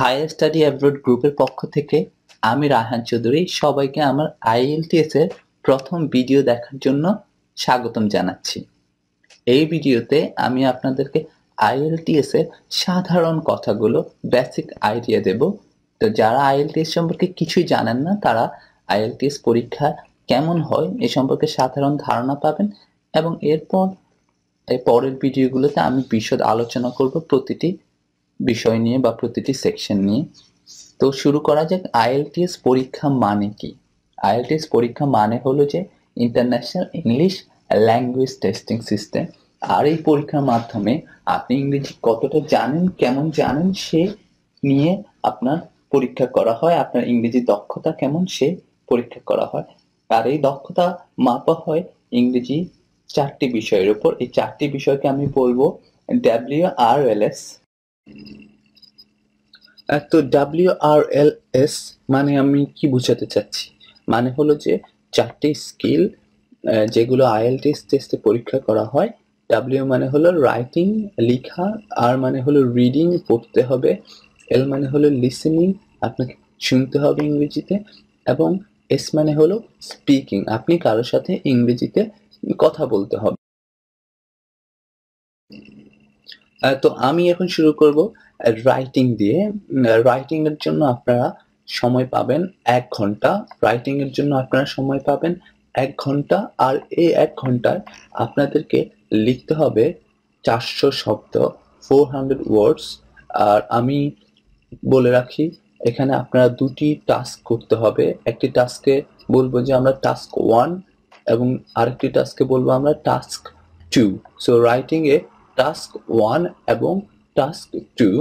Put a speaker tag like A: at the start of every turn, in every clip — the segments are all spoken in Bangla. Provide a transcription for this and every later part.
A: হায়ার স্টাডি অ্যাব্রড গ্রুপের পক্ষ থেকে আমি রায়হান চৌধুরী সবাইকে আমার আইএলটিএস এর প্রথম ভিডিও দেখার জন্য স্বাগতম জানাচ্ছি। এই ভিডিওতে আমি আপনাদেরকে আইএলটিএস এর সাধারণ কথাগুলো বেসিক আইডিয়া দেব। তো যারা আইএলটিএস সম্পর্কে কিছুই জানেন না তারা আইএলটিএস পরীক্ষা কেমন হয় এ সম্পর্কে সাধারণ ধারণা পাবেন এবং এরপর পরের ভিডিওগুলোতে আমি বিশদ আলোচনা করব প্রতিটি বিষয় নিয়ে বা প্রতিটি সেকশন নিয়ে। তো শুরু করা যাক। আইএলটিএস পরীক্ষা মানে কি? আইএলটিএস পরীক্ষা মানে হলো যে international English language testing system. আর এই পরীক্ষার মাধ্যমে আপনি ইংরেজি কতটা জানেন, কেমন জানেন সে নিয়ে আপনার পরীক্ষা করা হয়। আপনার ইংরেজি দক্ষতা কেমন সে পরীক্ষা করা হয়। আর এই দক্ষতা মাপা হয় ইংরেজি 4টি বিষয়ের উপর। এই 4টি বিষয়কে আমি বলবো WRLS। তো WRLS মানে আমি কি বোঝাতে চাচ্ছি? মানে হলো যে 4টি স্কিল যেগুলো আইএলটিএস টেস্টে পরীক্ষা করা হয়। W মানে হলো রাইটিং, লেখা। R মানে হলো রিডিং, পড়তে হবে। L মানে হলো লিসেনিং, আপনাকে শুনতে হবে ইংরেজিতে। এবং S মানে হলো স্পিকিং, আপনি কারোর সাথে ইংরেজিতে কথা বলতে হবে। তো আমি এখন শুরু করব রাইটিং দিয়ে। রাইটিং এর জন্য আপনারা সময় পাবেন 1 ঘন্টা। রাইটিং এর জন্য আপনারা সময় পাবেন 1 ঘন্টা। আর এই 1 ঘন্টায় আপনাদেরকে লিখতে হবে 400 শব্দ, 400 ওয়ার্ডস। আর আমি বলে রাখি, এখানে আপনারা 2টি টাস্ক করতে হবে। একটি টাস্কে বলবো যে আমরা টাস্ক 1 এবং আরেকটি টাস্কে বলবো আমরা টাস্ক 2। সো রাইটিং এ টাস্ক 1 এবং টাস্ক 2।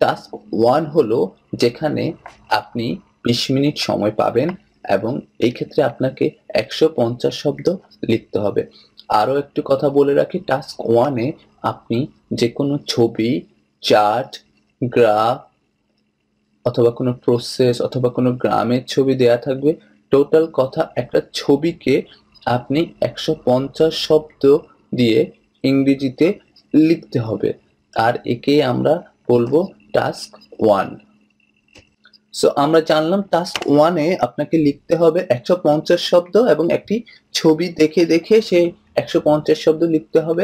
A: টাস্ক 1 হলো যেখানে আপনি 20 মিনিট সময় পাবেন এবং এই ক্ষেত্রে আপনাকে 150 শব্দ লিখতে হবে। আরও একটু কথা বলে রাখি, টাস্ক 1 এ আপনি যে কোনো ছবি, চার্ট, গ্রাফ অথবা কোনো প্রসেস অথবা কোনো গ্রামের ছবি দেয়া থাকবে। টোটাল কথা, একটা ছবিকে আপনি 150 শব্দ দিয়ে ইংরেজিতে লিখতে হবে। আর একে আমরা বলবো টাস্ক 1। সো আমরা জানলাম টাস্ক 1 এ আপনাকে লিখতে হবে 150 শব্দ এবং একটি ছবি দেখে দেখে সেই 150 শব্দ লিখতে হবে।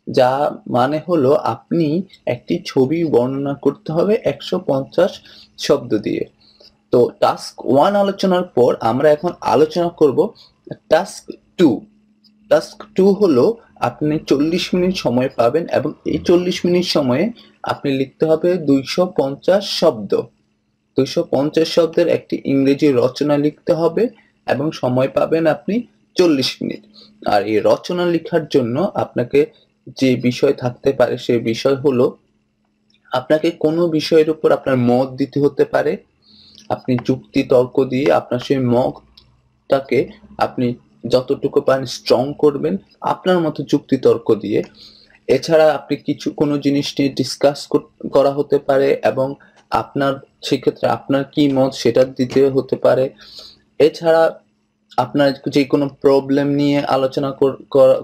A: যা মানে হলো আপনি একটি ছবি বর্ণনা করতে হবে 150 শব্দ দিয়ে। তো টাস্ক 1 আলোচনার পর আমরা এখন আলোচনা করব টাস্ক 2। টাস্ক 2 হলো আপনি 40 মিনিট সময় পাবেন এবং এই 40 মিনিট সময়ে আপনি লিখতে হবে 250 শব্দ। 250 শব্দের একটি ইংরেজি রচনা লিখতে হবে এবং সময় পাবেন আপনি 40 মিনিট। আর এই রচনা লেখার জন্য আপনাকে যে বিষয় থাকতে পারে সেই বিষয় হলো, আপনাকে কোনো বিষয়ের উপর আপনার মত দিতে হতে পারে। আপনি যুক্তি তর্ক দিয়ে আপনার সেই মতটাকে আপনি যতটুকু পারেন স্ট্রং করবেন আপনার মতো যুক্তি তর্ক দিয়ে। এছাড়া আপনি কোনো জিনিস নিয়ে ডিসকাস করা হতে পারে এবং আপনার সেক্ষেত্রে আপনার কি মত সেটা দিতে হতে পারে। এছাড়া আপনার যে কোনো প্রবলেম নিয়ে আলোচনা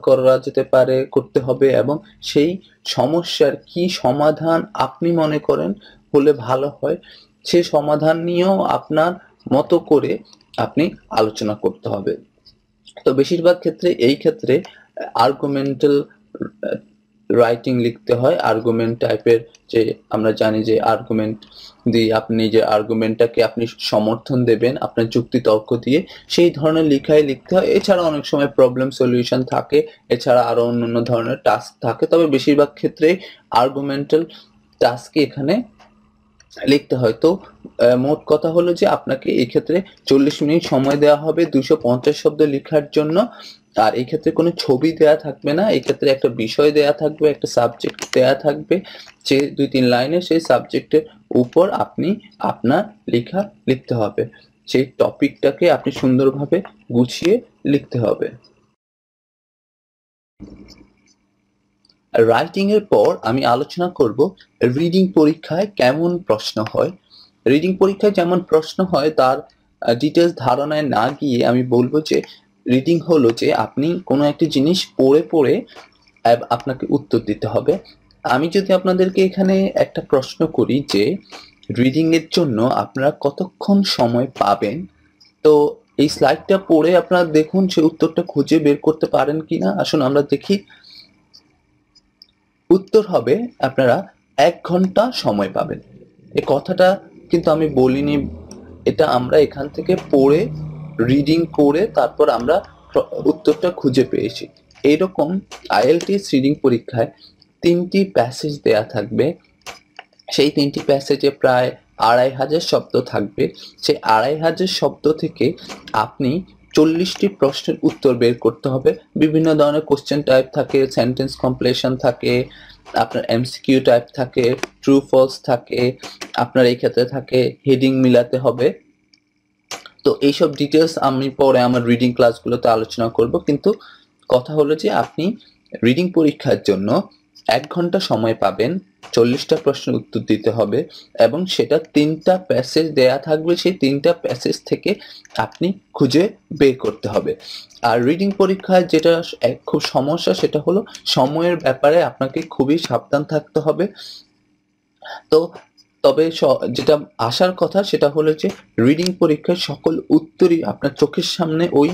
A: করা যেতে পারে, করতে হবে এবং সেই সমস্যার কি সমাধান আপনি মনে করেন হলে ভালো হয় সে সমাধান নিয়েও আপনার মতো করে আপনি আলোচনা করতে হবে। তো বেশিরভাগ ক্ষেত্রে এই ক্ষেত্রে আর্গুমেন্টাল রাইটিং লিখতে হয়। আর্গুমেন্ট টাইপের, যে আমরা জানি যে আর্গুমেন্ট দিয়ে আপনি যে আর্গুমেন্টটাকে আপনি সমর্থন দেবেন আপনার যুক্তি তর্ক দিয়ে, সেই ধরনের লেখাই লিখতে হয়। এছাড়া অনেক সময় প্রবলেম সলিউশন থাকে, এছাড়া আরো অন্যান্য ধরনের টাস্ক থাকে, তবে বেশিরভাগ ক্ষেত্রে আর্গুমেন্টাল টাস্কই এখানে লিখতে হয়। তো মোট কথা হলো যে আপনাকে এই ক্ষেত্রে 40 মিনিট সময় দেওয়া হবে 250 শব্দ লেখার জন্য। আর এই ক্ষেত্রে কোনো ছবি দেয়া থাকবে না, এই ক্ষেত্রে একটা বিষয় দেয়া থাকবে, একটা সাবজেক্ট দেয়া থাকবে, যে 2-3 লাইনে সেই সাবজেক্টের উপর আপনি আপনার লেখা লিখতে হবে। সেই টপিকটাকে আপনি সুন্দরভাবে গুছিয়ে লিখতে হবে। রাইটিং এর পর আমি আলোচনা করব রিডিং পরীক্ষায় কেমন প্রশ্ন হয়। রিডিং পরীক্ষায় যেমন প্রশ্ন হয় তার ডিটেলস ধারণায় না গিয়ে আমি বলবো যে রিডিং হলো যে আপনি কোনো একটি জিনিস পড়ে পড়ে আপনাকে উত্তর দিতে হবে। আমি যদি আপনাদেরকে এখানে একটা প্রশ্ন করি যে রিডিং এর জন্য আপনারা কতক্ষণ সময় পাবেন। তো এই স্লাইডটা পড়ে আপনারা দেখুন সে উত্তরটা খুঁজে বের করতে পারেন কিনা। আসুন আমরা দেখি। উত্তর হবে আপনারা 1 ঘন্টা সময় পাবেন। এই কথাটা কিন্তু আমি বলিনি, এটা আমরা এখান থেকে পড়ে রিডিং করে তারপর আমরা উত্তরটা খুঁজে পেয়েছি। এইরকম আইএলটিএস রিডিং পরীক্ষায় 3টি প্যাসেজ দেয়া থাকবে। সেই 3টি প্যাসেজে প্রায় 2500 শব্দ থাকবে। সেই 2500 শব্দ থেকে আপনি 40টি প্রশ্নের উত্তর বের করতে হবে। বিভিন্ন ধরনের কোশ্চেন টাইপ থাকে, সেন্টেন্স কমপ্লিশন থাকে, আপনার এমসিকিউ টাইপ থাকে, ট্রু ফলস থাকে, আপনার এই ক্ষেত্রে থাকে হেডিং মিলাতে হবে। তো এইসব ডিটেলস আমি পরে আমার রিডিং ক্লাসগুলোতে আলোচনা করব, কিন্তু কথা হলো যে আপনি রিডিং পরীক্ষার জন্য 1 ঘন্টা সময় পাবেন, 40টা প্রশ্নের উত্তর দিতে হবে এবং সেটা 3টা প্যাসেজ দেয়া থাকবে। সেই 3টা প্যাসেজ থেকে আপনি খুঁজে বের করতে হবে। আর রিডিং পরীক্ষায় যেটা খুব সমস্যা সেটা হলো সময়ের ব্যাপারে আপনাকে খুবই সাবধান থাকতে হবে। তো তবে যেটা আসার কথা সেটা হলো যে রিডিং পরীক্ষার সকল উত্তরই আপনার চোখের সামনে ওই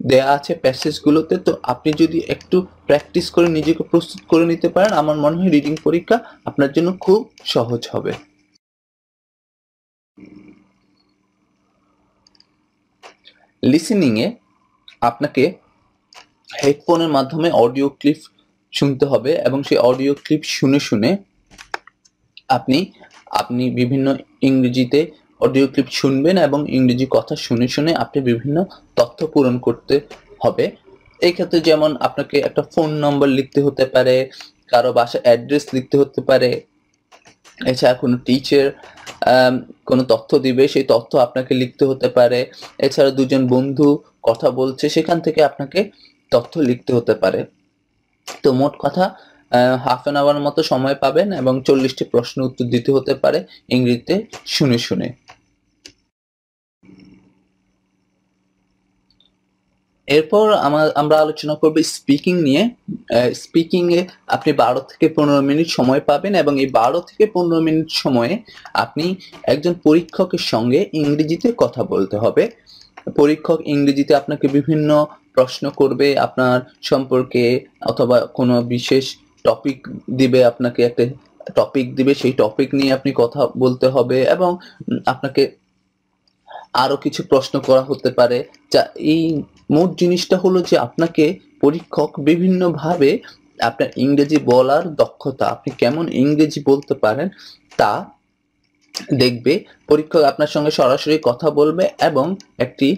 A: দেয়া আছে প্যাসেজগুলোতে। তো আপনি যদি একটু প্র্যাকটিস করে নিজেকে প্রস্তুত করে নিতে পারেন, আমার মনে হয় রিডিং পরীক্ষা আপনার জন্য খুব সহজ হবে। লিসেনিং এ আপনাকে হেডফোনের মাধ্যমে অডিও ক্লিপ শুনতে হবে এবং সেই অডিও ক্লিপ শুনে শুনে আপনি বিভিন্ন ইংরেজিতে অডিও ক্লিপ শুনবেন এবং ইংরেজি কথা শুনে শুনে আপনি বিভিন্ন তথ্য পূরণ করতে হবে। এই ক্ষেত্রে যেমন আপনাকে একটা ফোন নম্বর লিখতে হতে পারে, কারো বাসার অ্যাড্রেস লিখতে হতে পারে, এছাড়া কোনো টিচার কোনো তথ্য দিবে, সেই তথ্য আপনাকে লিখতে হতে পারে। এছাড়া দুজন বন্ধু কথা বলছে, সেখান থেকে আপনাকে তথ্য লিখতে হতে পারে। তো মোট কথা হাফ অ্যান আওয়ার মতো সময় পাবেন এবং 40টি প্রশ্ন উত্তর দিতে হতে পারে ইংরেজিতে শুনে শুনে। এরপর আমরা আলোচনা করব স্পিকিং নিয়ে। স্পিকিং এ আপনি 12 থেকে 15 মিনিট সময় পাবেন এবং এই 12 থেকে 15 মিনিট সময়ে আপনি একজন পরীক্ষকের সঙ্গে ইংরেজিতে কথা বলতে হবে। পরীক্ষক ইংরেজিতে আপনাকে বিভিন্ন প্রশ্ন করবে আপনার সম্পর্কে, অথবা কোনো বিশেষ টপিক দিবে, আপনাকে একটা টপিক দিবে, সেই টপিক নিয়ে আপনি কথা বলতে হবে এবং আপনাকে আরো কিছু প্রশ্ন করা হতে পারে। যা এই মোট জিনিসটা হলো যে আপনাকে পরীক্ষক বিভিন্নভাবে আপনার ইংরেজি বলার দক্ষতা, আপনি কেমন ইংরেজি বলতে পারেন তা দেখবে। পরীক্ষক আপনার সঙ্গে সরাসরি কথা বলবে এবং একটি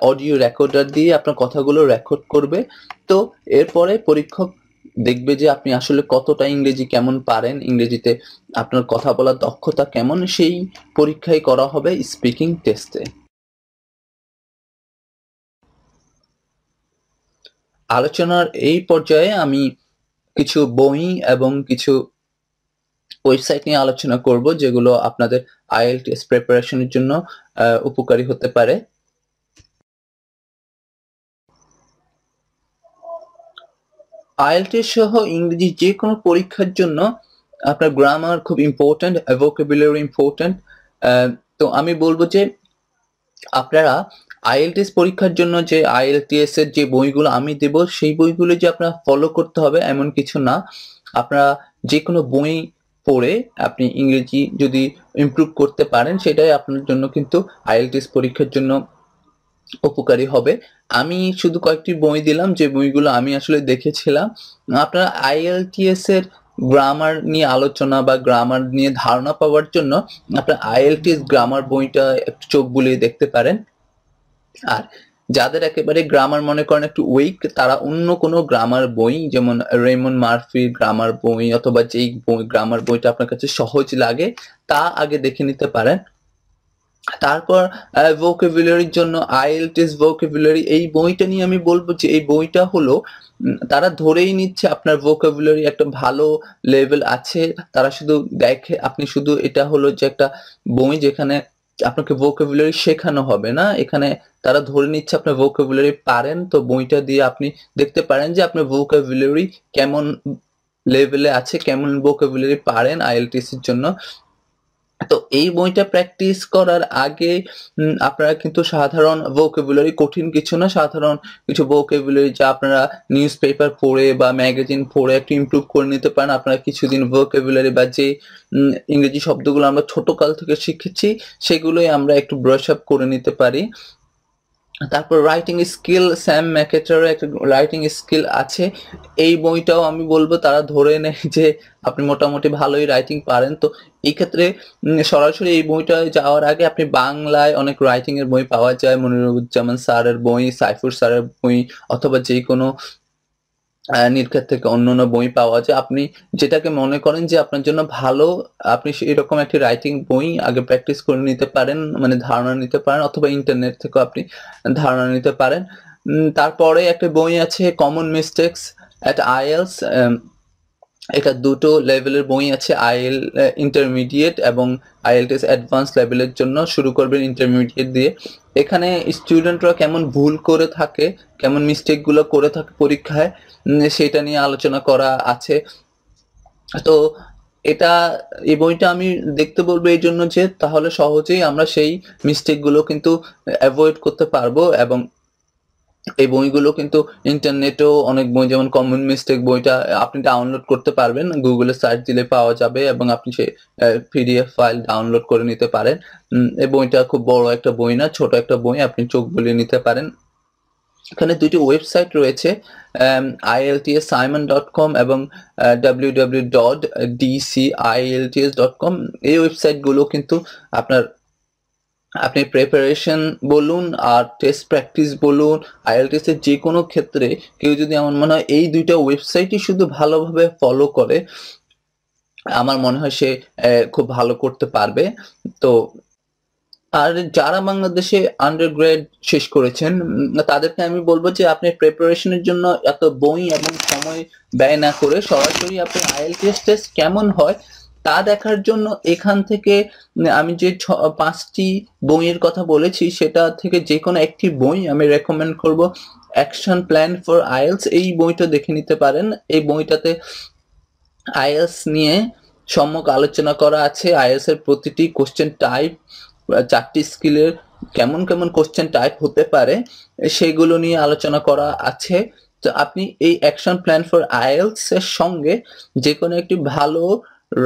A: অডিও রেকর্ডার দিয়ে আপনার কথাগুলো রেকর্ড করবে। তো এরপরে পরীক্ষক দেখবে যে আপনি আসলে কতটা ইংরেজি কেমন পারেন, ইংরেজিতে আপনার কথা বলার দক্ষতা কেমন, সেই পরীক্ষাই করা হবে স্পিকিং টেস্টে। আলোচনার এই পর্যায়ে আমি কিছু বই এবং কিছু ওয়েবসাইট নিয়ে আলোচনা করব যেগুলো আপনাদের আইএলটিএস প্রিপারেশনের জন্য উপকারী হতে পারে। আইএলটিএস সহ ইংরেজি যে কোনো পরীক্ষার জন্য আপনার গ্রামার খুব ইম্পর্ট্যান্ট, ভোকাবুলারি ইম্পর্ট্যান্ট। তো আমি বলবো যে আপনারা আইএলটিএস পরীক্ষার জন্য যে আইএলটিএস এর যে বইগুলো আমি দেব সেই বইগুলো যে আপনারা ফলো করতে হবে এমন কিছু না। আপনারা যে কোনো বই পড়ে আপনি ইংরেজি যদি ইমপ্রুভ করতে পারেন সেটাই আপনার জন্য কিন্তু আইএলটিএস পরীক্ষার জন্য উপকারী হবে। আমি শুধু কয়েকটি বই দিলাম যে বইগুলো আমি আসলে দেখেছিলাম। আপনারা আইএলটিএস এর গ্রামার নিয়ে আলোচনা বা গ্রামার নিয়ে ধারণা পাওয়ার জন্য আপনার আইএলটিএস গ্রামার বইটা একটু চোখ বুলিয়ে দেখতে পারেন। আর যাদের একেবারে গ্রামার মনে করেন একটু উইক, তারা অন্য কোনো গ্রামার বই যেমন রেমন্ড মার্ফির গ্রামার বই অথবা যেই গ্রামার বইটা আপনার কাছে সহজ লাগে তা আগে দেখে নিতে পারেন। তারপর ভোকাবুলারির জন্য আইএলটিএস ভোকাবুলারি, এই বইটা নিয়ে আমি বলবো যে এই বইটা হলো তারা ধরেই নিচ্ছে আপনার ভোকাবুলারি একটা ভালো লেভেল আছে। তারা শুধু দেখে, আপনি শুধু এটা হলো যে একটা বই যেখানে আপনাকে ভোকাবুলারি শেখানো হবে না, এখানে তারা ধরে নিচ্ছে আপনার ভোকাবুলারি পারেন। তো বইটা দিয়ে আপনি দেখতে পারেন যে আপনার ভোকাবুলারি কেমন লেভেলে আছে, কেমন ভোকাবুলারি পারেন আইএলটিএস এর জন্য। তো এই বইটা প্র্যাকটিস করার আগে আপনারা কিন্তু সাধারণ ভোকাবুলারি, কঠিন কিছু না, সাধারণ কিছু ভোকাবুলারি যা আপনারা নিউজ পেপার পড়ে বা ম্যাগাজিন পড়ে একটু ইমপ্রুভ করে নিতে পারেন। আপনারা কিছুদিন ভোকাবুলারি বা যে ইংরেজি শব্দগুলো আমরা ছোটকাল থেকে শিখেছি সেগুলোই আমরা একটু ব্রাশ আপ করে নিতে পারি। তারপর রাইটিং স্কিল, স্যাম ম্যাকেটারের একটা রাইটিং স্কিল আছে। এই বইটাও আমি বলবো তারা ধরে নেয় যে আপনি মোটামুটি ভালোই রাইটিং পারেন। তো এই ক্ষেত্রে সরাসরি এই বইটায় যাওয়ার আগে আপনি বাংলায় অনেক রাইটিং এর বই পাওয়া যায়, মনিরুজ্জামান স্যারের বই, সাইফুর স্যারের বই, অথবা যে কোনো নির্ঘাত থেকে অন্যান্য বই পাওয়া যায়। আপনি যেটাকে মনে করেন যে আপনার জন্য ভালো, আপনি এরকম একটি রাইটিং বই আগে প্র্যাকটিস করে নিতে পারেন, মানে ধারণা নিতে পারেন, অথবা ইন্টারনেট থেকেও আপনি ধারণা নিতে পারেন। তারপরে একটা বই আছে কমন মিস্টেকস অ্যাট আইএলস। এটা দুটো লেভেলের বই আছে, ইন্টারমিডিয়েট এবং আইএলটিএস অ্যাডভান্স লেভেলের জন্য। শুরু করবেন ইন্টারমিডিয়েট দিয়ে। এখানে স্টুডেন্টরা কেমন ভুল করে থাকে, কেমন মিস্টেকগুলো করে থাকে পরীক্ষায়, সেটা নিয়ে আলোচনা করা আছে। তো এটা, এই বইটা আমি দেখতে বলবো এই জন্য যে তাহলে সহজেই আমরা সেই মিস্টেকগুলো কিন্তু অ্যাভয়েড করতে পারবো। এবং এই বইগুলো কিন্তু ইন্টারনেটেও অনেক বই, যেমন কমন মিস্টেক বইটা আপনি ডাউনলোড করতে পারবেন, গুগলে সার্চ দিলে পাওয়া যাবে এবং আপনি সেই পিডিএফ ফাইল ডাউনলোড করে নিতে পারেন। এই বইটা খুব বড় একটা বই না, ছোট একটা বই, আপনি চোখ বুলিয়ে নিতে পারেন। এখানে দুটি ওয়েবসাইট রয়েছে, ieltsimon.com এবং www.dcielts.com। এই ওয়েবসাইটগুলো কিন্তু আপনি প্রিপারেশন বলুন আর টেস্ট প্র্যাকটিস বলুন, আইএলটিএস এর যে কোনো ক্ষেত্রে কেউ যদি, আমার মনে হয় এই দুইটা ওয়েবসাইটই শুধু ভালোভাবে ফলো করে, আমার মনে হয় সে খুব ভালো করতে পারবে। তো আর যারা বাংলাদেশে আন্ডারগ্রেড শেষ করেছেন তাদেরকে আমি বলবো যে আপনি প্রিপারেশনের জন্য এত বই এবং সময় ব্যয় না করে সরাসরি আপনি আইএলটিএস টেস্ট কেমন হয় তা দেখার জন্য এখান থেকে আমি যে 5টি বইয়ের কথা বলেছি সেটা থেকে যে কোনো একটি বই আমি রেকমেন্ড করব। অ্যাকশন প্ল্যান ফর আইএলস, এই বইটা দেখে নিতে পারেন। এই বইটাতে আইএলস নিয়ে সম্যক আলোচনা করা আছে। আইএলস এর প্রতিটি কোশ্চেন টাইপ, 4টি স্কিলের কেমন কেমন কোশ্চেন টাইপ হতে পারে সেগুলো নিয়ে আলোচনা করা আছে। তো আপনি এই অ্যাকশন প্ল্যান ফর আইএলস এর সঙ্গে যে কোনো একটি ভালো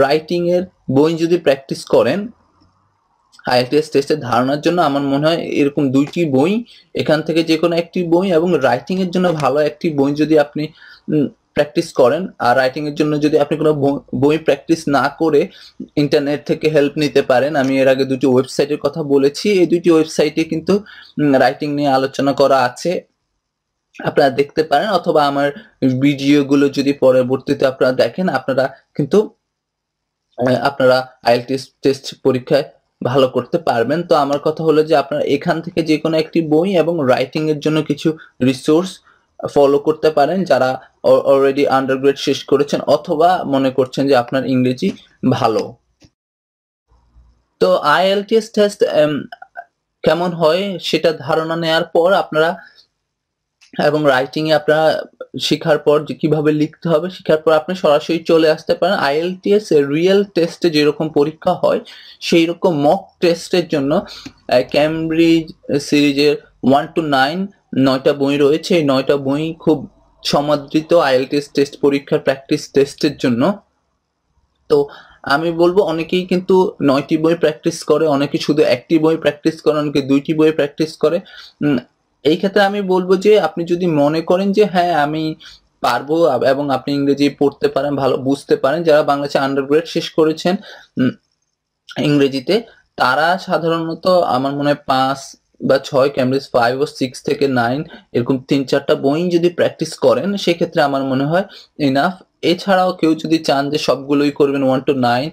A: রাইটিং এর বই যদি প্র্যাকটিস করেন আইএলটিএস টেস্টের ধারণার জন্য, আমার মনে হয় এরকম 2টি বই, এখান থেকে যে কোনো একটি বই, এবং রাইটিং এর জন্য ভালো একটি বই যদি আপনি প্র্যাকটিস করেন, আর রাইটিং এর জন্য যদি আপনি কোনো বই প্র্যাকটিস না করে ইন্টারনেট থেকে হেল্প নিতে পারেন। আমি এর আগে 2টি ওয়েবসাইটের কথা বলেছি, এই 2টি ওয়েবসাইটে কিন্তু রাইটিং নিয়ে আলোচনা করা আছে, আপনারা দেখতে পারেন। অথবা আমার ভিডিওগুলো যদি পরবর্তীতে আপনারা দেখেন, আপনারা কিন্তু আপনারা আইএলটিএস টেস্ট পরীক্ষায় ভালো করতে পারবেন। তো আমার কথা হলো যে আপনারা এখান থেকে যে কোনো একটি বই এবং রাইটিং এর জন্য কিছু রিসোর্স ফলো করতে পারেন যারা অলরেডি আন্ডারগ্রেড শেষ করেছেন অথবা মনে করছেন যে আপনার ইংরেজি ভালো। তো আইএলটিএস টেস্ট কেমন হয় সেটা ধারণা নেওয়ার পর আপনারা, এবং রাইটিং এ আপনারা শেখার পর যে কিভাবে লিখতে হবে শেখার পর আপনি সরাসরি চলে আসতে পারেন আইএলটিএস এর রিয়েল টেস্টে যেরকম পরীক্ষা হয় সেই রকম মক টেস্টের জন্য ক্যামব্রিজ সিরিজের 1 to 9 9টা বই রয়েছে। এই 9টা বই খুব সমাদৃত আইএলটিএস টেস্ট পরীক্ষার প্র্যাকটিস টেস্টের জন্য। তো আমি বলবো অনেকেই কিন্তু 9টি বই প্র্যাকটিস করে, অনেকে শুধু একটি বই প্র্যাকটিস করে, অনেকে 2টি বই প্র্যাকটিস করে। এই ক্ষেত্রে আমি বলবো যে আপনি যদি মনে করেন যে হ্যাঁ আমি পারবো এবং আপনি ইংরেজি পড়তে পারেন, ভালো বুঝতে পারেন, যারা বাংলাদেশে আন্ডারগ্রেড শেষ করেছেন ইংরেজিতে তারা সাধারণত আমার মনে হয় 5 বা 6, ক্যামব্রিজ 5 ও 6 থেকে 9 এরকম 3-4টা বই যদি প্র্যাকটিস করেন সেক্ষেত্রে আমার মনে হয় ইনাফ। এছাড়াও কেউ যদি চান যে সবগুলোই করবেন 1 to 9,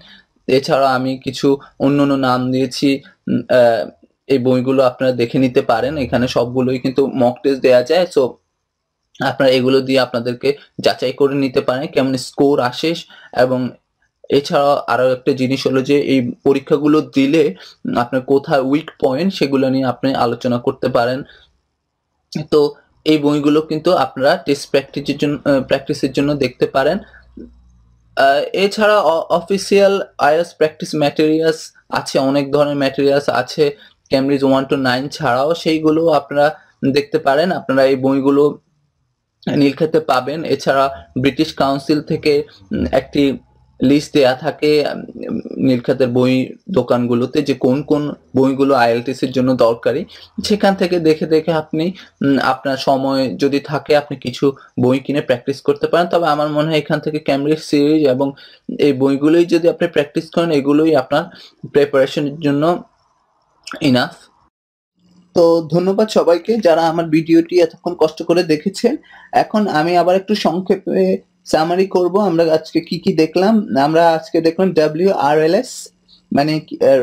A: এছাড়াও আমি কিছু অন্য নাম দিয়েছি, এই বইগুলো আপনারা দেখে নিতে পারেন। এখানে সবগুলোই কিন্তু মক টেস্ট দেওয়া যায়, সো আপনারা এগুলো দিয়ে আপনাদেরকে যাচাই করে নিতে পারেন কেমন স্কোর আসে। এবং এছাড়াও আরো একটা জিনিস হলো যে এই পরীক্ষাগুলো দিলে আপনার কোথায় উইক পয়েন্ট সেগুলো নিয়ে আপনি আলোচনা করতে পারেন। তো এই বইগুলো কিন্তু আপনারা টেস্ট প্র্যাকটিসের জন্য দেখতে পারেন। এছাড়া অফিসিয়াল আইএলটিএস প্র্যাকটিস ম্যাটেরিয়ালস আছে, অনেক ধরনের ম্যাটেরিয়ালস আছে ক্যামব্রিজ 1 to 9 ছাড়াও, সেইগুলো আপনারা দেখতে পারেন। আপনারা এই বইগুলো নীলক্ষেতে পাবেন। এছাড়া ব্রিটিশ কাউন্সিল থেকে একটি লিস্ট দেয়া থাকে নীলক্ষেতের বই দোকানগুলোতে যে কোন কোন বইগুলো আইএলটিএস এর জন্য দরকারি। সেখান থেকে দেখে দেখে আপনি আপনার সময় যদি থাকে আপনি কিছু বই কিনে প্র্যাকটিস করতে পারেন। তবে আমার মনে হয় এখান থেকে ক্যামব্রিজ সিরিজ এবং এই বইগুলোই যদি আপনি প্র্যাকটিস করেন, এগুলোই আপনার প্রিপারেশনের জন্য ইনাফ। তো ধন্যবাদ সবাইকে যারা আমার ভিডিওটি এতক্ষণ কষ্ট করে দেখেছেন। এখন আমি আবার একটু সংক্ষেপে সামারি করব আমরা আজকে কি কি দেখলাম। আমরা আজকে দেখলাম WRLS মানে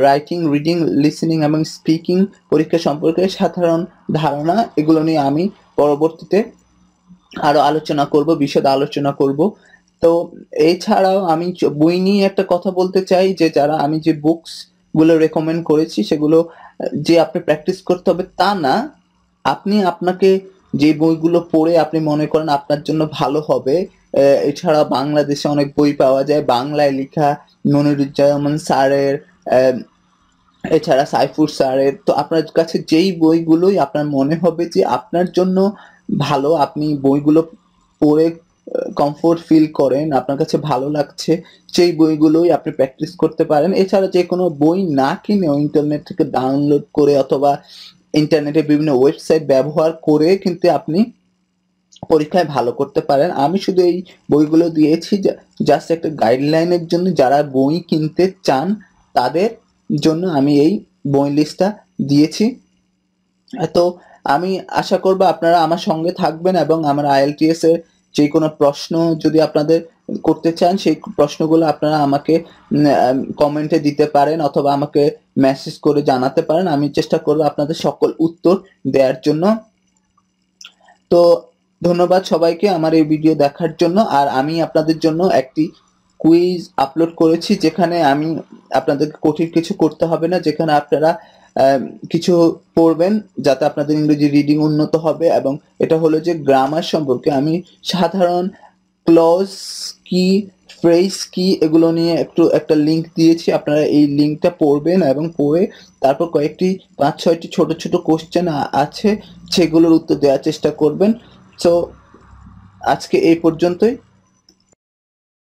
A: রাইটিং, রিডিং, লিসেনিং এবং স্পিকিং পরীক্ষা সম্পর্কে সাধারণ ধারণা। এগুলো নিয়ে আমি পরবর্তীতে আরো আলোচনা করব, বিশদ আলোচনা করব। তো এছাড়াও আমি বই নিয়ে একটা কথা বলতে চাই যে যারা আমি যে বুকস গুলো রেকমেন্ড করেছি সেগুলো যে আপনি প্র্যাকটিস করতে হবে তা না, আপনি আপনাকে যে বইগুলো পড়ে আপনি মনে করেন আপনার জন্য ভালো হবে। এছাড়া বাংলাদেশে অনেক বই পাওয়া যায় বাংলায় লেখা, মনিরুজ্জামান স্যারের, এছাড়া সাইফুর স্যারের। তো আপনার কাছে যেই বইগুলোই আপনার মনে হবে যে আপনার জন্য ভালো, আপনি বইগুলো পড়ে কমফোর্ট ফিল করেন, আপনার কাছে ভালো লাগছে, সেই বইগুলোই আপনি প্র্যাকটিস করতে পারেন। এছাড়া যে কোনো বই না কিনেও ইন্টারনেট থেকে ডাউনলোড করে অথবা ইন্টারনেটে বিভিন্ন ওয়েবসাইট ব্যবহার করে কিন্তু আপনি পরীক্ষায় ভালো করতে পারেন। আমি শুধু এই বইগুলো দিয়েছি জাস্ট একটা গাইডলাইনের জন্য, যারা বই কিনতে চান তাদের জন্য আমি এই বই লিস্টটা দিয়েছি। তো আমি আশা করব আপনারা আমার সঙ্গে থাকবেন এবং আমার আইএলটিএস এর যে কোনো প্রশ্ন যদি আপনাদের করতে চান সেই প্রশ্নগুলো আপনারা আমাকে কমেন্টে দিতে পারেন অথবা আমাকে মেসেজ করে জানাতে পারেন। আমি চেষ্টা করব আপনাদের সকল উত্তর দেওয়ার জন্য। তো ধন্যবাদ সবাইকে আমার এই ভিডিও দেখার জন্য। আর আমি আপনাদের জন্য একটি কুইজ আপলোড করেছি যেখানে আমি আপনাদেরকে কঠিন কিছু করতে হবে না, যেখানে আপনারা কিছু পড়বেন যাতে আপনাদের ইংরেজি রিডিং উন্নত হবে। এবং এটা হলো যে গ্রামার সম্পর্কে আমি সাধারণ ক্লজ কি, ফ্রেজ কি, এগুলো নিয়ে একটা লিঙ্ক দিয়েছি। আপনারা এই লিঙ্কটা পড়বেন এবং পড়ে তারপর কয়েকটি 5-6টি ছোট ছোট কোশ্চেন আছে সেগুলোর উত্তর দেওয়ার চেষ্টা করবেন। সো আজকে এই পর্যন্তই।